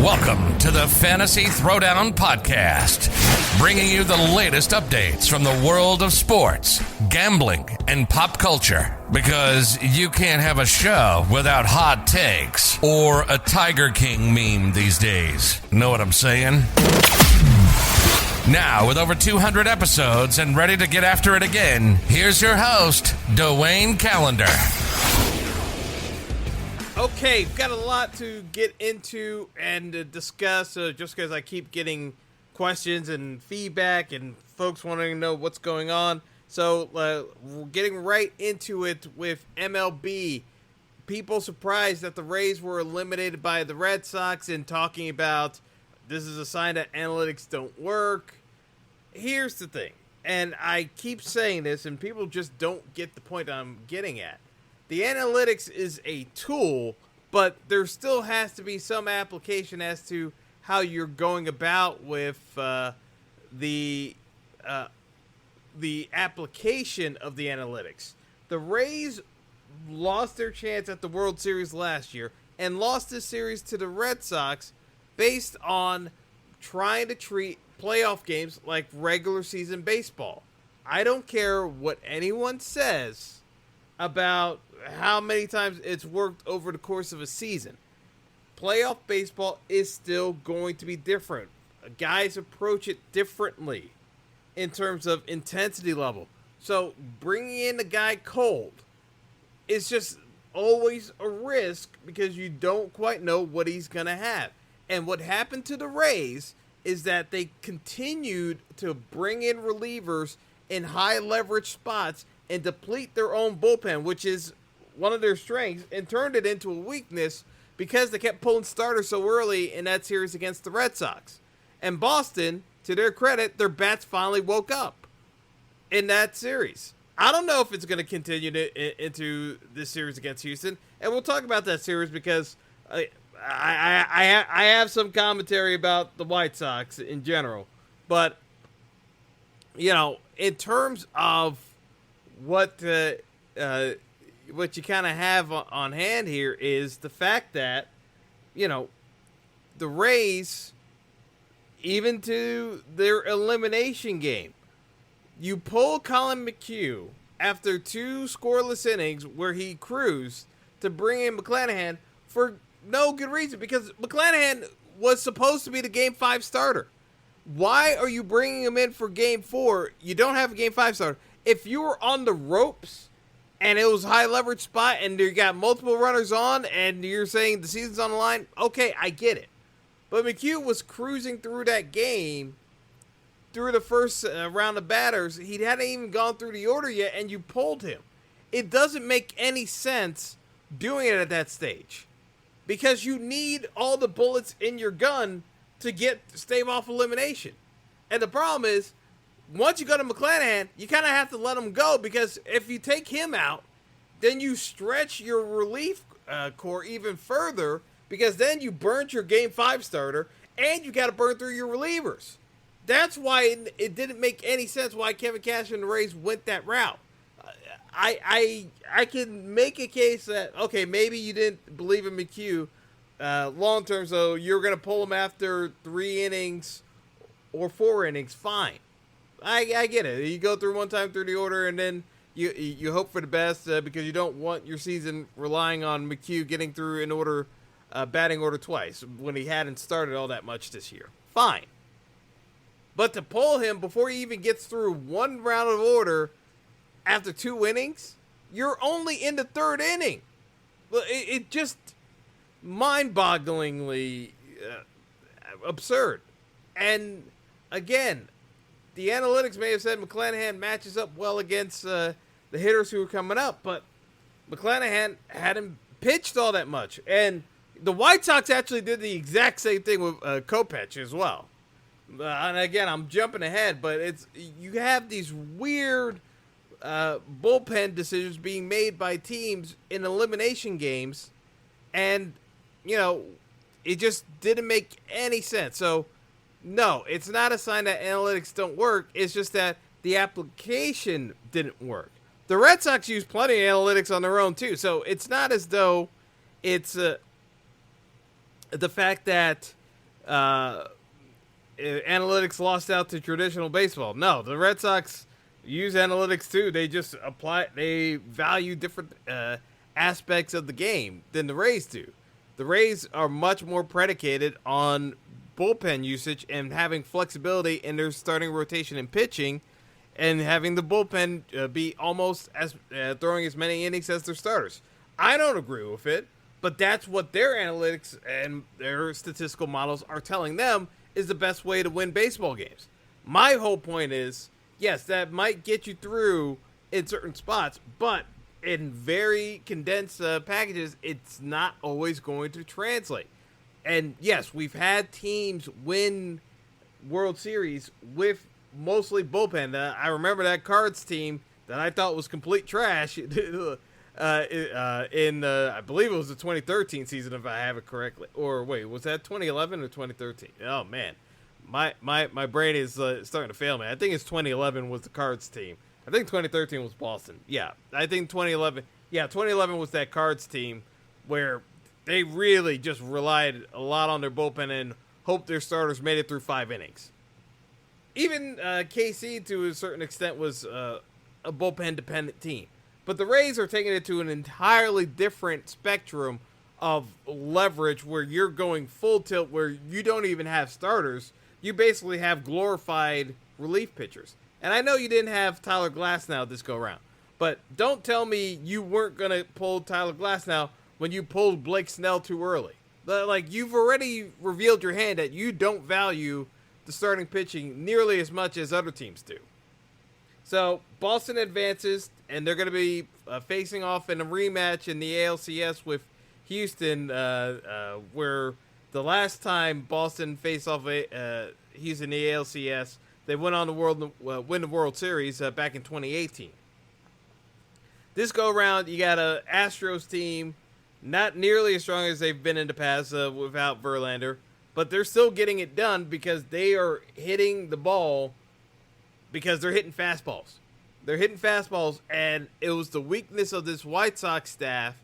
Welcome to the Fantasy Throwdown Podcast, bringing you the latest updates from the world of sports, gambling, and pop culture. Because you can't have a show without hot takes or a Tiger King meme these days. Know what I'm saying? Now, with over 200 episodes and ready to get after it again, here's your host, Dwayne Callender. Okay, we've got a lot to get into and discuss, just because I keep getting questions and feedback and folks wanting to know what's going on. So we're getting right into it with MLB. People surprised that the Rays were eliminated by the Red Sox and talking about this is a sign that analytics don't work. Here's the thing, and I keep saying this and people just don't get the point I'm getting at. The analytics is a tool, but there still has to be some application as to how you're going about with the application of the analytics. The Rays lost their chance at the World Series last year and lost this series to the Red Sox based on trying to treat playoff games like regular season baseball. I don't care what anyone says about how many times it's worked over the course of a season. Playoff baseball is still going to be different. Guys approach it differently in terms of intensity level. So bringing in a guy cold is just always a risk because you don't quite know what he's going to have. And what happened to the Rays is that they continued to bring in relievers in high leverage spots and deplete their own bullpen, which is one of their strengths, and turned it into a weakness because they kept pulling starters so early in that series against the Red Sox. And Boston, to their credit, their bats finally woke up in that series. I don't know if it's going to continue into this series against Houston, and we'll talk about that series because I have some commentary about the White Sox in general. But, you know, in terms of what you kind of have on hand here is the fact that, you know, the Rays, even to their elimination game, you pull Colin McHugh after 2 scoreless innings where he cruised to bring in McClanahan for no good reason, because McClanahan was supposed to be the Game 5 starter. Why are you bringing him in for Game 4? You don't have a Game 5 starter. If you were on the ropes and it was a high leverage spot and you got multiple runners on and you're saying the season's on the line, okay, I get it. But McHugh was cruising through that game through the first round of batters. He hadn't even gone through the order yet, and you pulled him. It doesn't make any sense doing it at that stage because you need all the bullets in your gun to stave off elimination. And the problem is, once you go to McClanahan, you kind of have to let him go, because if you take him out, then you stretch your relief core even further, because then you burnt your Game 5 starter and you got to burn through your relievers. That's why it didn't make any sense why Kevin Cash and the Rays went that route. I can make a case that, okay, maybe you didn't believe in McHugh long term, so you're going to pull him after 3 innings or 4 innings, fine. I get it. You go through one time through the order, and then you hope for the best because you don't want your season relying on McHugh getting through an order, batting order twice when he hadn't started all that much this year. Fine. But to pull him before he even gets through one round of order after 2 innings, you're only in the 3rd inning. It just mind-bogglingly absurd. And again, the analytics may have said McClanahan matches up well against the hitters who are coming up, but McClanahan hadn't pitched all that much. And the White Sox actually did the exact same thing with Kopech as well. And again, I'm jumping ahead, but you have these weird bullpen decisions being made by teams in elimination games, and, you know, it just didn't make any sense. So, no, it's not a sign that analytics don't work. It's just that the application didn't work. The Red Sox use plenty of analytics on their own, too. So it's not as though it's the fact that analytics lost out to traditional baseball. No, the Red Sox use analytics too. They value different aspects of the game than the Rays do. The Rays are much more predicated on bullpen usage and having flexibility in their starting rotation and pitching, and having the bullpen be almost as throwing as many innings as their starters. I don't agree with it, but that's what their analytics and their statistical models are telling them is the best way to win baseball games. My whole point is, yes, that might get you through in certain spots, but in very condensed packages, it's not always going to translate. And yes, we've had teams win World Series with mostly bullpen. I remember that Cards team that I thought was complete trash in I believe it was the 2013 season, if I have it correctly. Or wait, was that 2011 or 2013? Oh man, my brain is starting to fail me. I think it's 2011 was the Cards team. I think 2013 was Boston. Yeah, I think 2011. Yeah, 2011 was that Cards team where they really just relied a lot on their bullpen and hoped their starters made it through 5 innings. Even KC, to a certain extent, was a bullpen-dependent team. But the Rays are taking it to an entirely different spectrum of leverage where you're going full tilt, where you don't even have starters. You basically have glorified relief pitchers. And I know you didn't have Tyler Glasnow this go-around, but don't tell me you weren't going to pull Tyler Glasnow when you pulled Blake Snell too early. Like, you've already revealed your hand that you don't value the starting pitching nearly as much as other teams do. So Boston advances, and they're going to be facing off in a rematch in the ALCS with Houston, where the last time Boston faced off Houston in the ALCS, they went on to win the World Series back in 2018. This go-around, you got a Astros team, not nearly as strong as they've been in the past without Verlander, but they're still getting it done because they are hitting the ball because they're hitting fastballs. They're hitting fastballs, and it was the weakness of this White Sox staff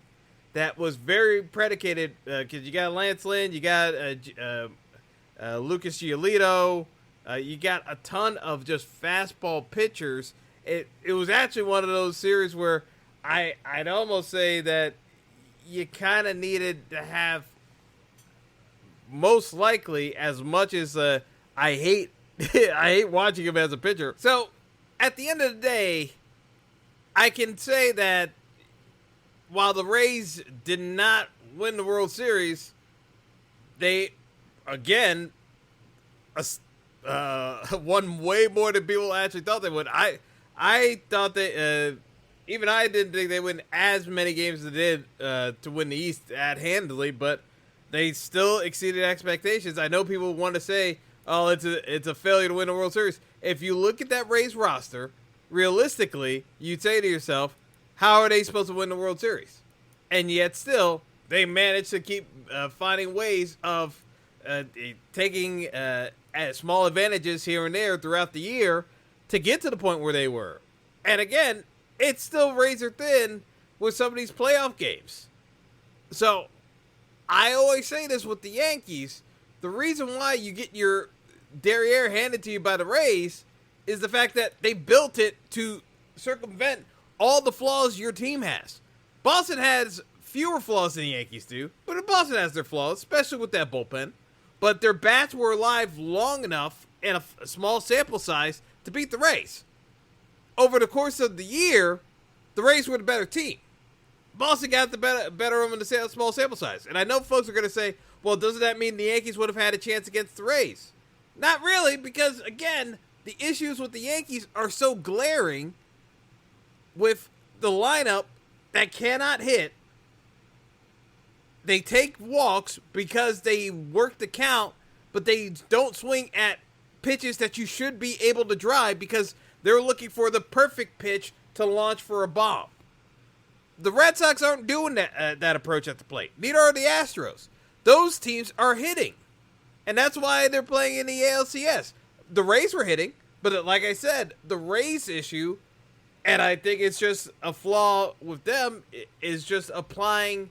that was very predicated because you got Lance Lynn, you got Lucas Giolito, you got a ton of just fastball pitchers. It was actually one of those series where I'd almost say that you kind of needed to have, most likely, as much as I hate I hate watching him as a pitcher. So at the end of the day, I can say that while the Rays did not win the World Series, they again won way more than people actually thought they would. I thought they even I didn't think they win as many games as they did to win the East handily, but they still exceeded expectations. I know people want to say, "Oh, it's a failure to win a World Series." If you look at that Rays roster, realistically, you'd say to yourself, "How are they supposed to win the World Series?" And yet, still, they managed to keep finding ways of taking small advantages here and there throughout the year to get to the point where they were. And again, it's still razor thin with some of these playoff games. So, I always say this with the Yankees. The reason why you get your derriere handed to you by the Rays is the fact that they built it to circumvent all the flaws your team has. Boston has fewer flaws than the Yankees do, but Boston has their flaws, especially with that bullpen. But their bats were alive long enough in a small sample size to beat the Rays. Over the course of the year, the Rays were the better team. Boston got the better of them in the small sample size. And I know folks are going to say, well, doesn't that mean the Yankees would have had a chance against the Rays? Not really, because, again, the issues with the Yankees are so glaring with the lineup that cannot hit. They take walks because they work the count, but they don't swing at pitches that you should be able to drive because they're looking for the perfect pitch to launch for a bomb. The Red Sox aren't doing that approach at the plate. Neither are the Astros. Those teams are hitting. And that's why they're playing in the ALCS. The Rays were hitting, but like I said, the Rays issue, and I think it's just a flaw with them, is just applying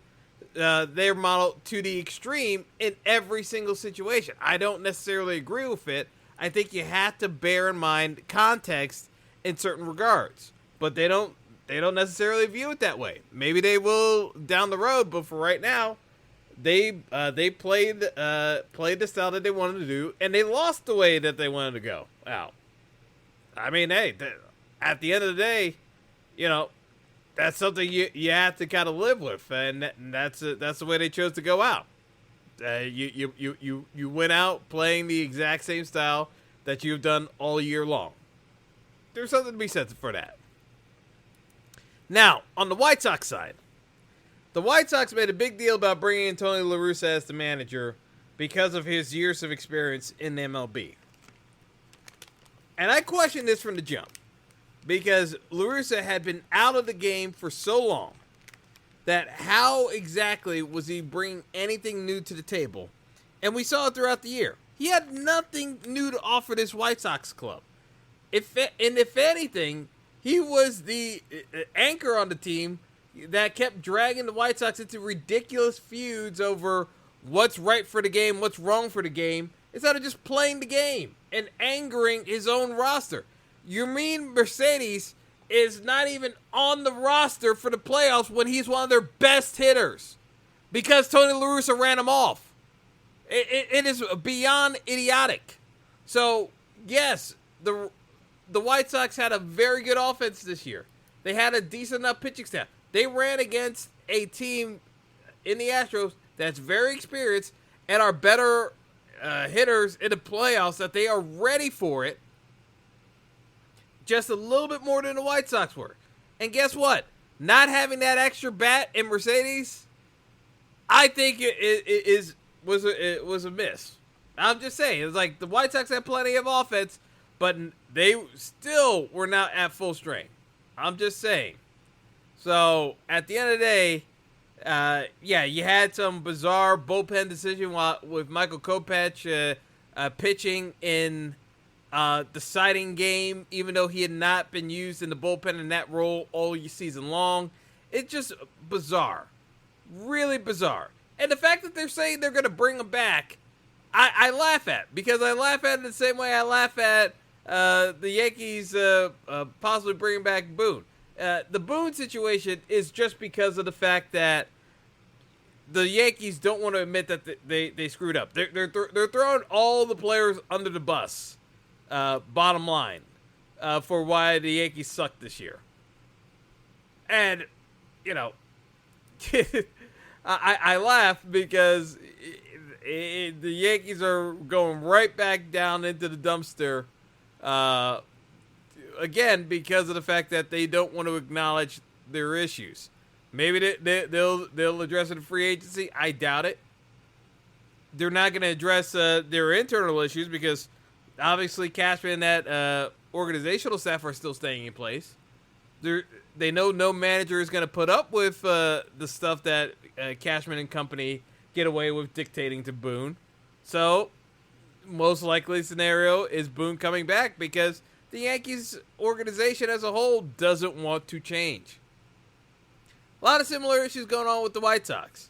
their model to the extreme in every single situation. I don't necessarily agree with it. I think you have to bear in mind context in certain regards, but they don't necessarily view it that way. Maybe they will down the road, but for right now, they played the style that they wanted to do, and they lost the way that they wanted to go out. I mean, hey, at the end of the day, that's something you have to kind of live with, and that's the way they chose to go out. You went out playing the exact same style that you've done all year long. There's something to be said for that. Now, on the White Sox side, the White Sox made a big deal about bringing in Tony La Russa as the manager because of his years of experience in the MLB. And I question this from the jump, because La Russa had been out of the game for so long that how exactly was he bringing anything new to the table? And we saw it throughout the year. He had nothing new to offer this White Sox club. If anything, he was the anchor on the team that kept dragging the White Sox into ridiculous feuds over what's right for the game, what's wrong for the game, instead of just playing the game and angering his own roster. Yermin Mercedes is not even on the roster for the playoffs when he's one of their best hitters because Tony La Russa ran him off. It is beyond idiotic. So, yes, the White Sox had a very good offense this year. They had a decent enough pitching staff. They ran against a team in the Astros that's very experienced and are better hitters in the playoffs, that they are ready for it just a little bit more than the White Sox were. And guess what? Not having that extra bat in Mercedes, I think it was a miss. I'm just saying. It's like the White Sox had plenty of offense, but they still were not at full strength. I'm just saying. So, at the end of the day, you had some bizarre bullpen decision with Michael Kopech pitching in the deciding game, even though he had not been used in the bullpen in that role all season long. It's just bizarre. Really bizarre. And the fact that they're saying they're going to bring him back, I laugh at. Because I laugh at it the same way I laugh at the Yankees possibly bringing back Boone. The Boone situation is just because of the fact that the Yankees don't want to admit that they screwed up. They're throwing all the players under the bus, bottom line, for why the Yankees suck this year. And, I laugh because the Yankees are going right back down into the dumpster, again, because of the fact that they don't want to acknowledge their issues. Maybe they'll address it in free agency. I doubt it. They're not going to address their internal issues because obviously Cashman and that organizational staff are still staying in place. They know no manager is going to put up with the stuff that Cashman and company get away with dictating to Boone. So, most likely scenario is Boone coming back because the Yankees organization as a whole doesn't want to change. A lot of similar issues going on with the White Sox.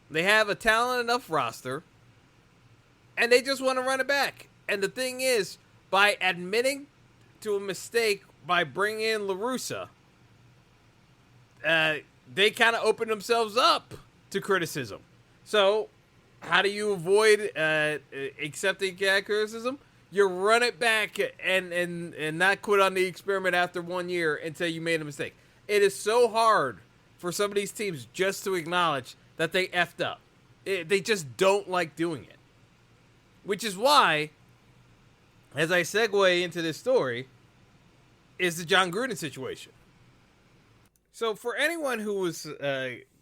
They have a talented enough roster, and they just want to run it back. And the thing is, by admitting to a mistake by bringing in La Russa, they kind of open themselves up to criticism. So, how do you avoid accepting criticism? You run it back and not quit on the experiment after 1 year until you made a mistake. It is so hard for some of these teams just to acknowledge that they effed up. They just don't like doing it. Which is why, as I segue into this story, is the Jon Gruden situation. So for anyone who was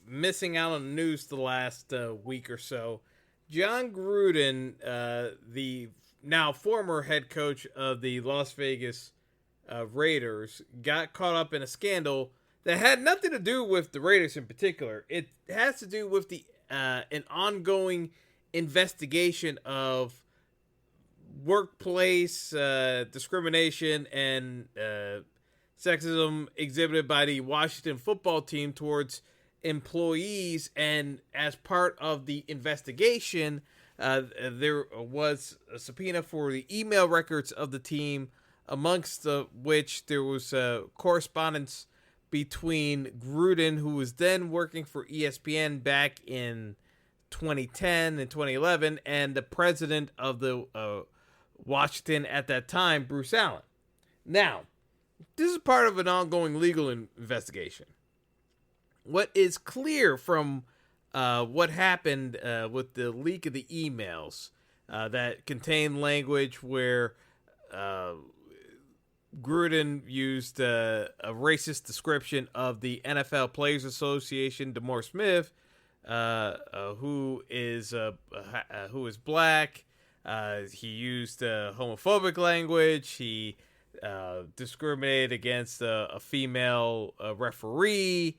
missing out on the news the last week or so, Jon Gruden, the now former head coach of the Las Vegas Raiders, got caught up in a scandal that had nothing to do with the Raiders in particular. It has to do with the an ongoing investigation of workplace discrimination and sexism exhibited by the Washington football team towards employees, and as part of the investigation, there was a subpoena for the email records of the team, amongst which there was correspondence between Gruden, who was then working for ESPN back in 2010 and 2011, and the president of the Washington at that time, Bruce Allen. Now, this is part of an ongoing legal investigation. What is clear from what happened with the leak of the emails that contain language where Gruden used a racist description of the NFL Players Association, DeMar Smith, who is black. He used homophobic language. He discriminated against a female referee.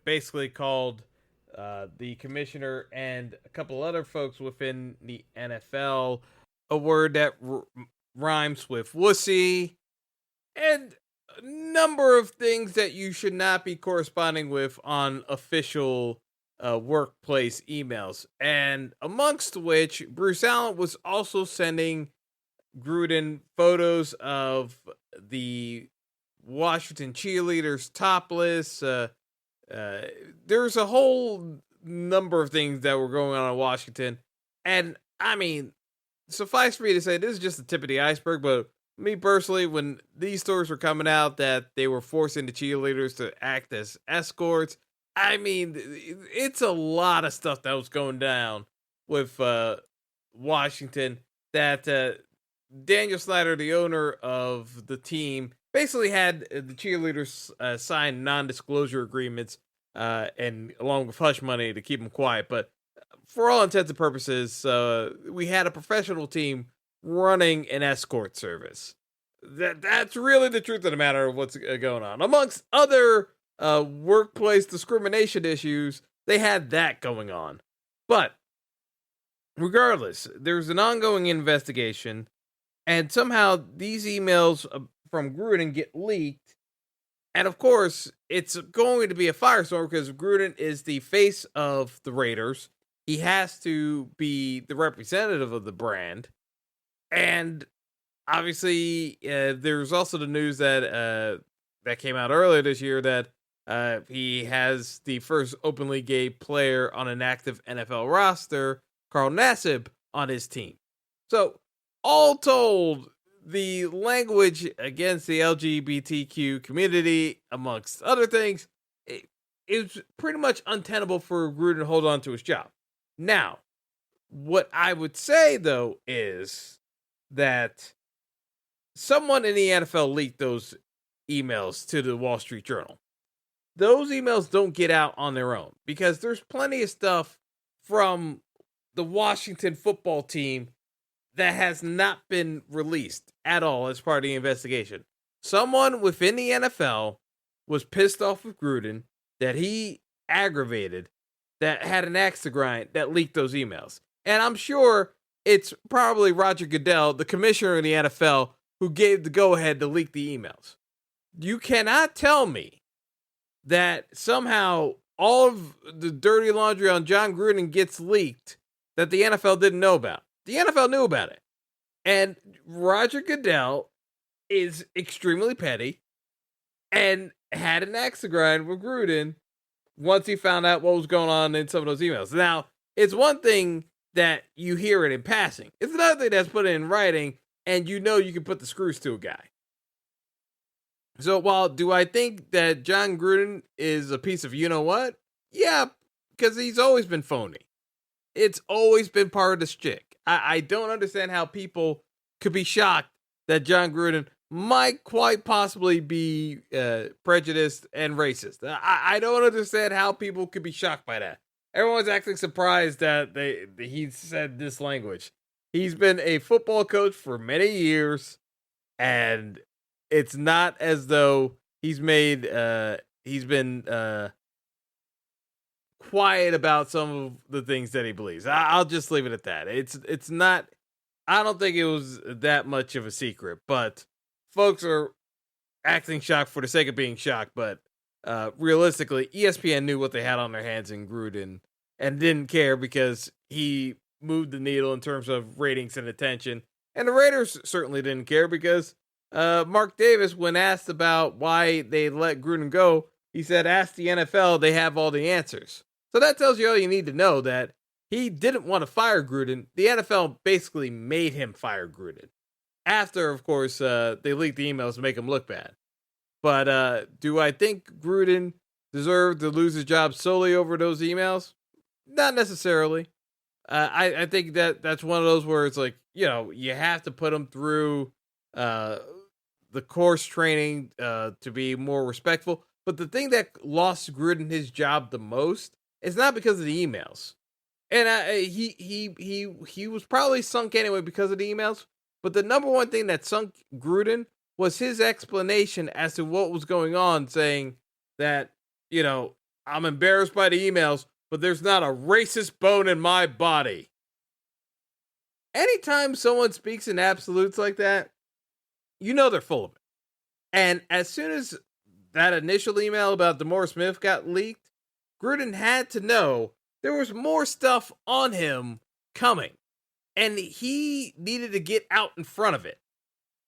Basically called the commissioner and a couple other folks within the NFL a word that rhymes with wussy, and a number of things that you should not be corresponding with on official workplace emails. And amongst which, Bruce Allen was also sending Gruden photos of the Washington cheerleaders topless. There's a whole number of things that were going on in Washington. And I mean, suffice for me to say, this is just the tip of the iceberg, but me personally, when these stories were coming out that they were forcing the cheerleaders to act as escorts, I mean, it's a lot of stuff that was going down with Washington that Daniel Snyder, the owner of the team, basically had the cheerleaders sign non-disclosure agreements and along with hush money to keep them quiet. But for all intents and purposes, we had a professional team running an escort service. That's really the truth of the matter of what's going on. Amongst other workplace discrimination issues, they had that going on. But regardless, there's an ongoing investigation, and somehow these emails from Gruden get leaked. And of course, it's going to be a firestorm because Gruden is the face of the Raiders. He has to be the representative of the brand. And obviously, there's also the news that that came out earlier this year that he has the first openly gay player on an active NFL roster, Carl Nassib, on his team. So, all told, the language against the LGBTQ community, amongst other things, it's pretty much untenable for Gruden to hold on to his job. Now, what I would say, though, is that someone in the NFL leaked those emails to the Wall Street Journal. Those emails don't get out on their own because there's plenty of stuff from the Washington football team that has not been released at all as part of the investigation. Someone within the NFL was pissed off with Gruden that he aggravated, that had an axe to grind, that leaked those emails. And I'm sure it's probably Roger Goodell, the commissioner in the NFL, who gave the go-ahead to leak the emails. You cannot tell me that somehow all of the dirty laundry on Jon Gruden gets leaked that the NFL didn't know about. The NFL knew about it. And Roger Goodell is extremely petty and had an axe to grind with Gruden once he found out what was going on in some of those emails. Now, it's one thing that you hear it in passing. It's another thing that's put in writing and you know you can put the screws to a guy. So while do I think that Jon Gruden is a piece of you-know-what? Yeah, because he's always been phony. It's always been part of the shtick. I don't understand how people could be shocked that Jon Gruden might quite possibly be prejudiced and racist. I don't understand how people could be shocked by that. Everyone's acting surprised that he said this language. He's been a football coach for many years, and it's not as though he's been quiet about some of the things that he believes. I'll just leave it at that. It's not, I don't think it was that much of a secret, but folks are acting shocked for the sake of being shocked, but realistically, ESPN knew what they had on their hands in Gruden and didn't care because he moved the needle in terms of ratings and attention. And the Raiders certainly didn't care because Mark Davis, when asked about why they let Gruden go, he said, ask the NFL, they have all the answers. So that tells you all you need to know, that he didn't want to fire Gruden. The NFL basically made him fire Gruden. After, of course, they leaked the emails to make him look bad. But do I think Gruden deserved to lose his job solely over those emails? Not necessarily. I think that's one of those where it's like, you have to put him through the course training to be more respectful. But the thing that lost Gruden his job the most is not because of the emails. And he was probably sunk anyway because of the emails. But the number one thing that sunk Gruden was his explanation as to what was going on, saying that, I'm embarrassed by the emails, but there's not a racist bone in my body. Anytime someone speaks in absolutes like that, they're full of it. And as soon as that initial email about DeMaurice Smith got leaked, Gruden had to know there was more stuff on him coming. And he needed to get out in front of it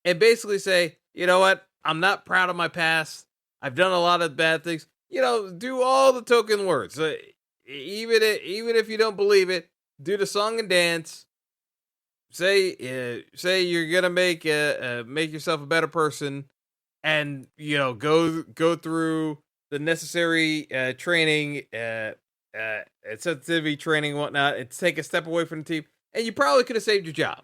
and basically say, you know what? I'm not proud of my past. I've done a lot of bad things. Do all the token words. Even if you don't believe it, do the song and dance. Say you're gonna make yourself a better person, and go through the necessary training, sensitivity training, and whatnot, and take a step away from the team. And you probably could have saved your job.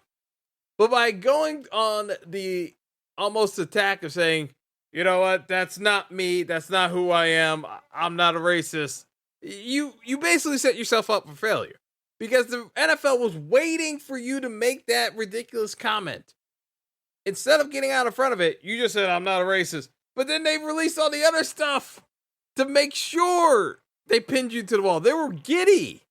But by going on the almost attack of saying, you know what, that's not me, that's not who I am, I'm not a racist, you basically set yourself up for failure. Because the NFL was waiting for you to make that ridiculous comment. Instead of getting out in front of it, you just said, I'm not a racist. But then they released all the other stuff to make sure they pinned you to the wall. They were giddy.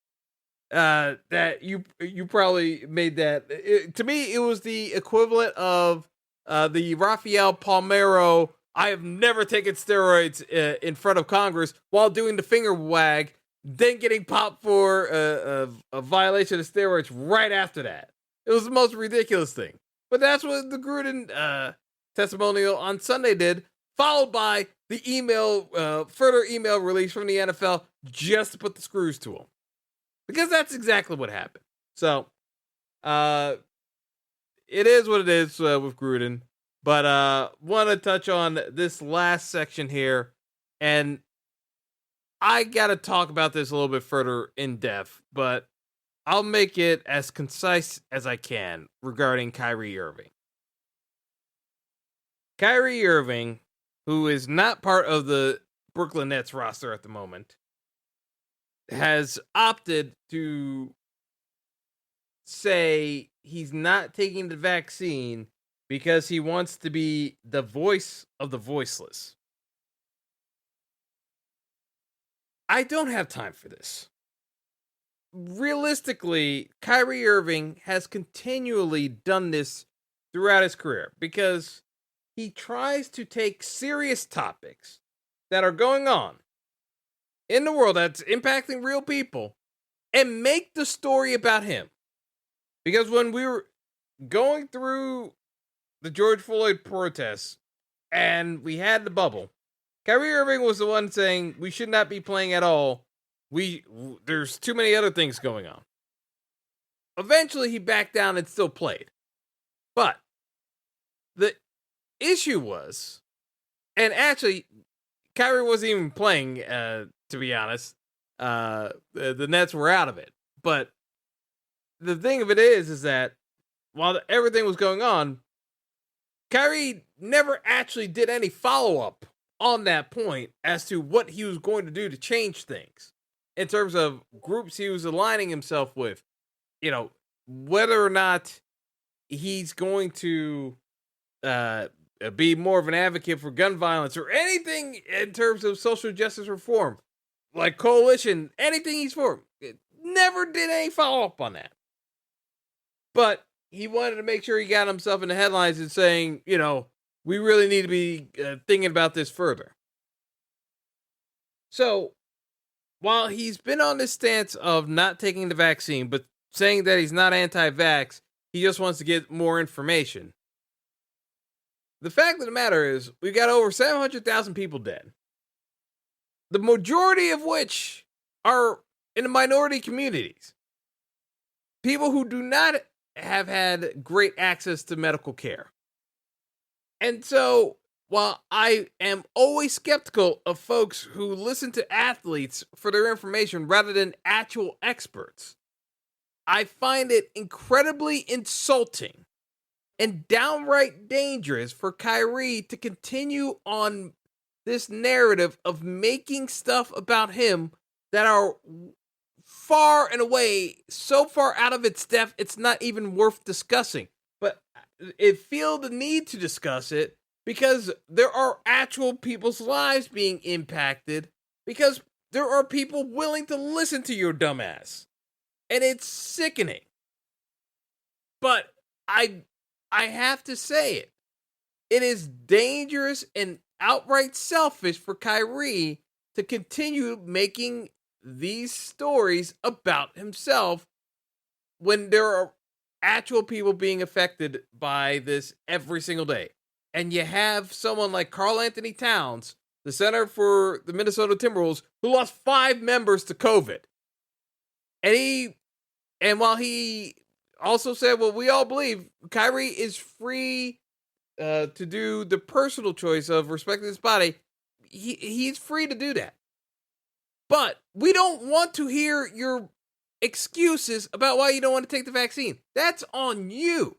That you probably made that. To me, it was the equivalent of the Rafael Palmeiro, I have never taken steroids in front of Congress while doing the finger wag, then getting popped for a violation of steroids right after that. It was the most ridiculous thing. But that's what the Gruden testimonial on Sunday did, followed by the further email release from the NFL just to put the screws to him. Because that's exactly what happened. So, it is what it is with Gruden. But want to touch on this last section here. And I got to talk about this a little bit further in depth. But I'll make it as concise as I can regarding Kyrie Irving. Kyrie Irving, who is not part of the Brooklyn Nets roster at the moment, has opted to say he's not taking the vaccine because he wants to be the voice of the voiceless. I don't have time for this. Realistically, Kyrie Irving has continually done this throughout his career because he tries to take serious topics that are going on in the world that's impacting real people and make the story about him. Because when we were going through the George Floyd protests and we had the bubble, Kyrie Irving was the one saying we should not be playing at all. There's too many other things going on. Eventually he backed down and still played. But the issue was, and actually Kyrie wasn't even playing, to be honest. The Nets were out of it. But the thing of it is that while everything was going on, Kyrie never actually did any follow-up on that point as to what he was going to do to change things in terms of groups he was aligning himself with, whether or not he's going to be more of an advocate for gun violence or anything in terms of social justice reform, like coalition, anything he's for. Never did any follow-up on that. But he wanted to make sure he got himself in the headlines and saying, we really need to be thinking about this further. So, while he's been on this stance of not taking the vaccine, but saying that he's not anti-vax, he just wants to get more information. The fact of the matter is, we've got over 700,000 people dead. The majority of which are in the minority communities. People who do not have had great access to medical care. And so, while I am always skeptical of folks who listen to athletes for their information rather than actual experts, I find it incredibly insulting and downright dangerous for Kyrie to continue on this narrative of making stuff about him that are far and away so far out of its depth, it's not even worth discussing. But I feel the need to discuss it because there are actual people's lives being impacted because there are people willing to listen to your dumbass. And it's sickening. But I have to say it. It is dangerous and outright selfish for Kyrie to continue making these stories about himself when there are actual people being affected by this every single day. And you have someone like Karl Anthony Towns, the center for the Minnesota Timberwolves, who lost 5 members to COVID. And while he also said, well, we all believe Kyrie is free to do the personal choice of respecting his body, he's free to do that. But we don't want to hear your excuses about why you don't want to take the vaccine. That's on you.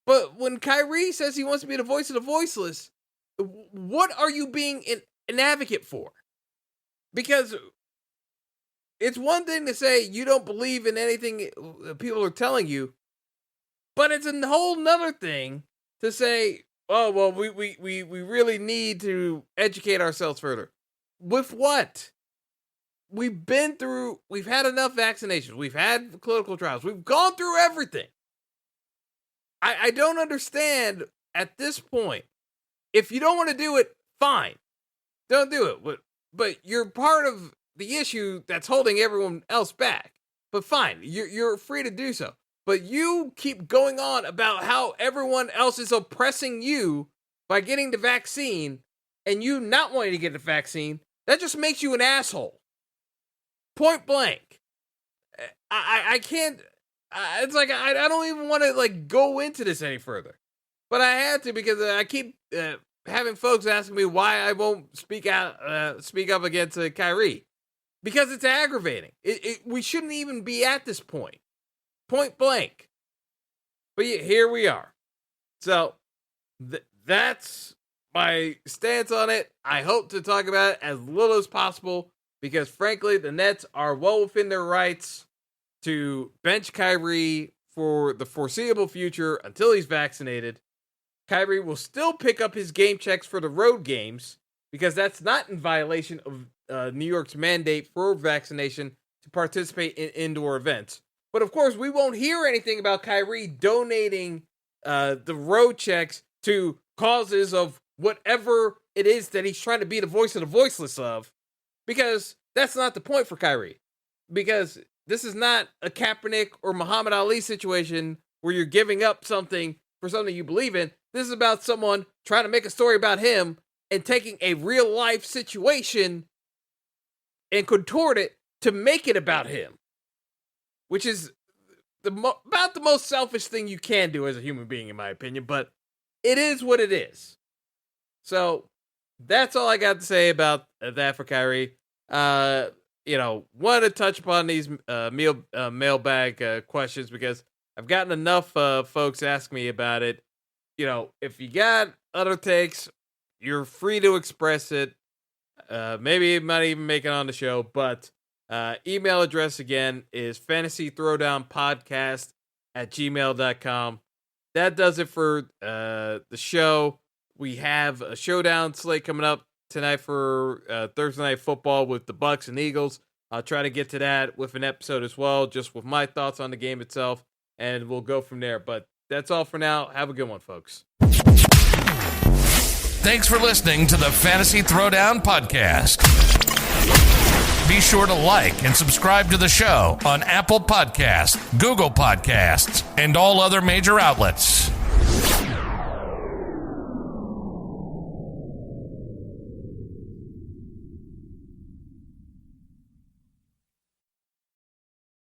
But when Kyrie says he wants to be the voice of the voiceless, what are you being an advocate for? Because it's one thing to say you don't believe in anything people are telling you, but it's a whole nother thing to say, oh, well, we really need to educate ourselves further. With what? We've had enough vaccinations. We've had clinical trials. We've gone through everything. I don't understand at this point. If you don't want to do it, fine. Don't do it. But you're part of the issue that's holding everyone else back. But fine, you're free to do so. But you keep going on about how everyone else is oppressing you by getting the vaccine and you not wanting to get the vaccine. That just makes you an asshole. Point blank. I can't. It's like I don't even want to like go into this any further. But I had to because I keep having folks asking me why I won't speak up against Kyrie. Because it's aggravating. We shouldn't even be at this point. Point blank. But here we are. So that's my stance on it. I hope to talk about it as little as possible because, frankly, the Nets are well within their rights to bench Kyrie for the foreseeable future until he's vaccinated. Kyrie will still pick up his game checks for the road games because that's not in violation of New York's mandate for vaccination to participate in indoor events. But of course, we won't hear anything about Kyrie donating the road checks to causes of whatever it is that he's trying to be the voice of the voiceless of, because that's not the point for Kyrie. Because this is not a Kaepernick or Muhammad Ali situation where you're giving up something for something you believe in. This is about someone trying to make a story about him and taking a real life situation and contort it to make it about him, which is about the most selfish thing you can do as a human being, in my opinion, but it is what it is. So that's all I got to say about that for Kyrie. Want to touch upon these mailbag questions because I've gotten enough folks ask me about it. If you got other takes, you're free to express it. Maybe it might even make it on the show, but email address again is fantasythrowdownpodcast@gmail.com. That does it for the show. We have a showdown slate coming up tonight for Thursday Night Football with the Bucks and Eagles. I'll try to get to that with an episode as well, just with my thoughts on the game itself, and we'll go from there. But that's all for now. Have a good one, folks. Thanks for listening to the Fantasy Throwdown Podcast. Be sure to like and subscribe to the show on Apple Podcasts, Google Podcasts, and all other major outlets.